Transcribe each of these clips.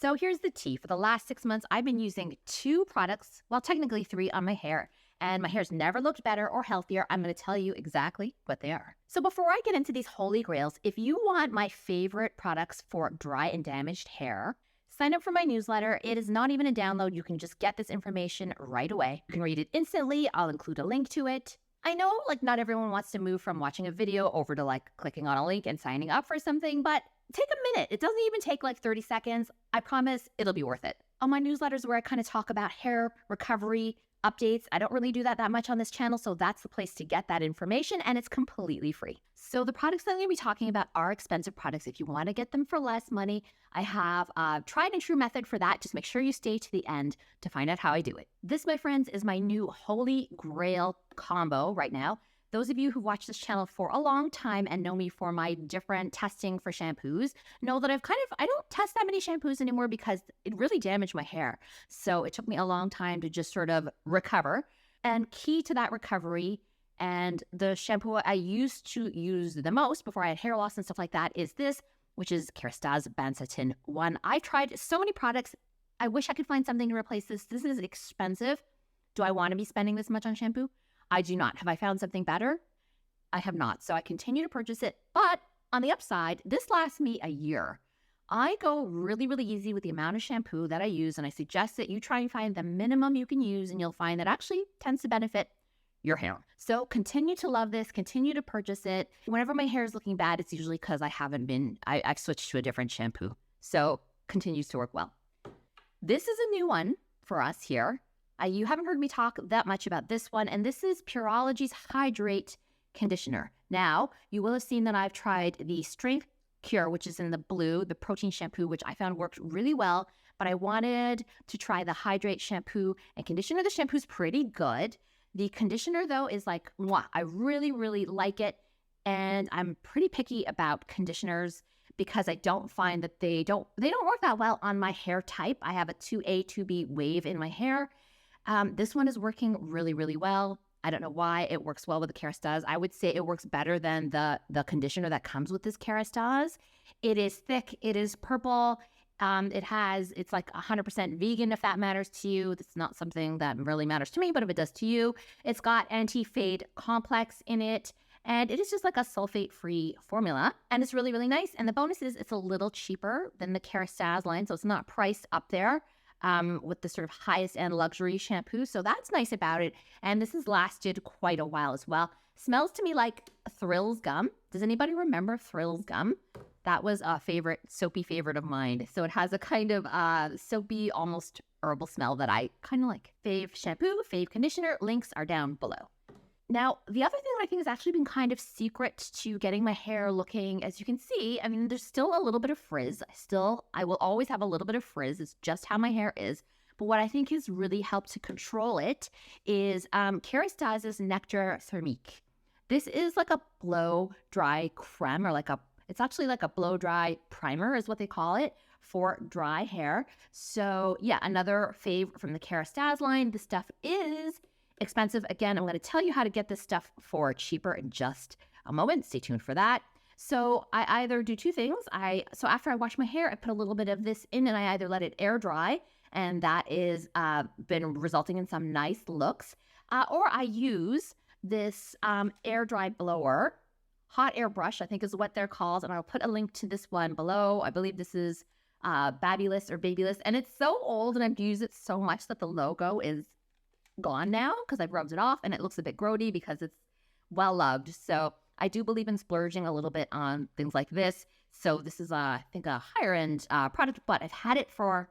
So here's the tea. For the last 6 months, I've been using 2 products, well, technically 3 on my hair, and my hair's never looked better or healthier. I'm going to tell you exactly what they are. So before I get into these holy grails, if you want my favorite products for dry and damaged hair, sign up for my newsletter. It is not even a download. You can just get this information right away. You can read it instantly. I'll include a link to it. I know not everyone wants to move from watching a video over to clicking on a link and signing up for something, but take a minute. It doesn't even take 30 seconds. I promise it'll be worth it. On my newsletters where I kind of talk about hair recovery updates, I don't really do that much on this channel, so that's the place to get that information, and it's completely free. So the products that I'm going to be talking about are expensive products. If you want to get them for less money, I have a tried and true method for that. Just make sure you stay to the end to find out how I do it. This, my friends, is my new holy grail combo right now. Those of you who watch this channel for a long time and know me for my different testing for shampoos know that I don't test that many shampoos anymore because it really damaged my hair. So it took me a long time to just sort of recover. And key to that recovery, and the shampoo I used to use the most before I had hair loss and stuff like that, is this, which is Kérastase Bansatin 1. I've tried so many products. I wish I could find something to replace this. This is expensive. Do I want to be spending this much on shampoo? I do not. Have I found something better? I have not. So I continue to purchase it. But on the upside, this lasts me a year. I go really, really easy with the amount of shampoo that I use, and I suggest that you try and find the minimum you can use, and you'll find that actually tends to benefit your hair. So continue to love this, continue to purchase it. Whenever my hair is looking bad, it's usually because I've switched to a different shampoo. So continues to work well. This is a new one for us here. You haven't heard me talk that much about this one, and this is Pureology's Hydrate Conditioner. Now, you will have seen that I've tried the Strength Cure, which is in the blue, the protein shampoo, which I found worked really well, but I wanted to try the Hydrate shampoo and conditioner. The shampoo's pretty good. The conditioner, though, is mwah. I really, really like it, and I'm pretty picky about conditioners because I don't find that they don't work that well on my hair type. I have a 2A, 2B wave in my hair. This one is working really, really well. I don't know why. It works well with the Kérastase. I would say it works better than the conditioner that comes with this Kérastase. It is thick. It is purple. It's 100% vegan, if that matters to you. It's not something that really matters to me, but if it does to you, it's got anti-fade complex in it. And it is just like a sulfate-free formula. And it's really, really nice. And the bonus is it's a little cheaper than the Kérastase line. So it's not priced up there with the sort of highest end luxury shampoo. So that's nice about it. And this has lasted quite a while as well. Smells to me like Thrills gum. Does anybody remember Thrills gum? That was a soapy favorite of mine. So it has a kind of soapy, almost herbal smell that I kind of like. Fave shampoo, fave conditioner, links are down below. Now, the other thing that I think has actually been kind of secret to getting my hair looking, as you can see, I mean, there's still a little bit of frizz. I will always have a little bit of frizz. It's just how my hair is. But what I think has really helped to control it is Kérastase's Nectar Thermique. This is like a blow-dry creme, or it's actually like a blow-dry primer is what they call it for dry hair. So yeah, another fave from the Kérastase line. This stuff is expensive. Again, I'm going to tell you how to get this stuff for cheaper in just a moment. Stay tuned for that. So I either do two things. So after I wash my hair, I put a little bit of this in, and I either let it air dry, and that is been resulting in some nice looks, or I use this air dry blower, hot air brush, I think is what they're called, and I'll put a link to this one below. I believe this is Babyless or Babyless, and it's so old, and I've used it so much that the logo is gone now because I've rubbed it off, and it looks a bit grody because it's well loved. So I do believe in splurging a little bit on things like this. So this is I think a higher end product, but I've had it for,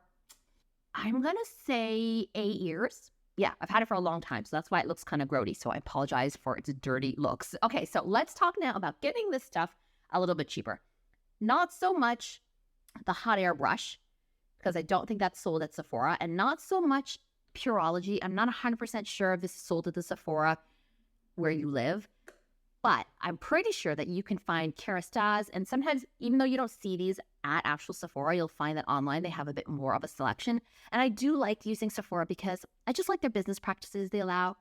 I'm gonna say 8 years. Yeah, I've had it for a long time, so that's why it looks kind of grody. So I apologize for its dirty looks. Okay, so let's talk now about getting this stuff a little bit cheaper. Not so much the hot air brush, because I don't think that's sold at Sephora, and not so much Pureology. I'm not 100% sure if this is sold at the Sephora where you live, but I'm pretty sure that you can find Kérastase, and sometimes, even though you don't see these at actual Sephora, you'll find that online they have a bit more of a selection. And I do like using Sephora because I just like their business practices. They allow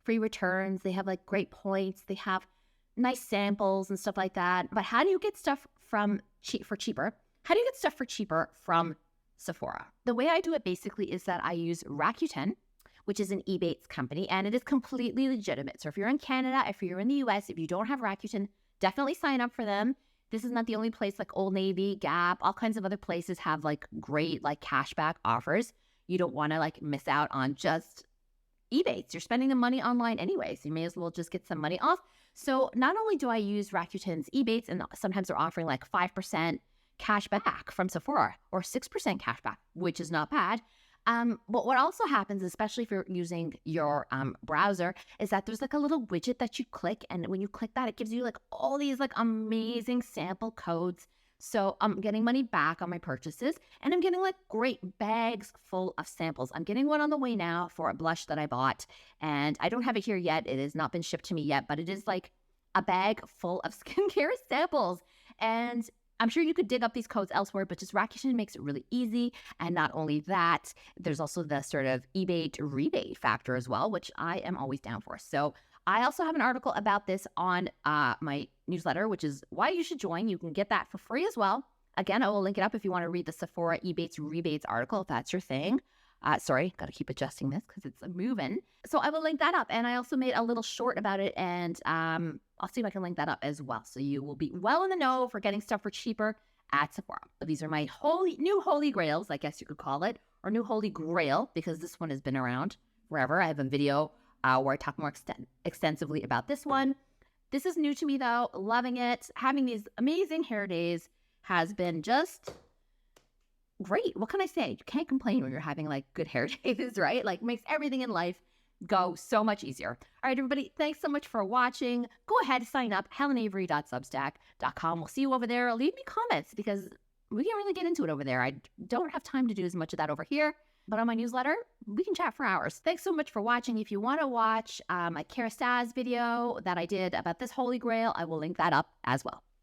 free returns. They have great points. They have nice samples and stuff like that. But how do you get stuff for cheaper? How do you get stuff for cheaper from Sephora. The way I do it basically is that I use Rakuten, which is an Ebates company, and it is completely legitimate. So if you're in Canada, if you're in the US, if you don't have Rakuten, definitely sign up for them. This is not the only place. Like Old Navy, Gap, all kinds of other places have like great like cashback offers. You don't want to like miss out on just Ebates. You're spending the money online anyway, so you may as well just get some money off. So not only do I use Rakuten's Ebates, and sometimes they're offering like 5% cash back from Sephora or 6% cash back, which is not bad. But what also happens, especially if you're using your browser, is that there's like a little widget that you click, and when you click that, it gives you like all these like amazing sample codes. So I'm getting money back on my purchases, and I'm getting like great bags full of samples. I'm getting one on the way now for a blush that I bought, and I don't have it here yet. It has not been shipped to me yet, but it is like a bag full of skincare samples. And I'm sure you could dig up these codes elsewhere, but just Rakuten makes it really easy. And not only that, there's also the sort of Ebate rebate factor as well, which I am always down for. So I also have an article about this on my newsletter, which is why you should join. You can get that for free as well. Again, I will link it up if you want to read the Sephora Ebates rebates article, if that's your thing. Sorry, got to keep adjusting this because it's moving. So I will link that up. And I also made a little short about it, and I'll see if I can link that up as well. So you will be well in the know for getting stuff for cheaper at Sephora. These are my new holy grails, I guess you could call it, or new holy grail, because this one has been around forever. I have a video where I talk more extensively about this one. This is new to me though, loving it. Having these amazing hair days has been just great. What can I say? You can't complain when you're having like good hair days, right? Like makes everything in life go so much easier. All right, everybody, thanks so much for watching. Go ahead, sign up, helenavery.substack.com. We'll see you over there. Leave me comments because we can really get into it over there. I don't have time to do as much of that over here, but on my newsletter, we can chat for hours. Thanks so much for watching. If you want to watch my Kerastase video that I did about this holy grail, I will link that up as well.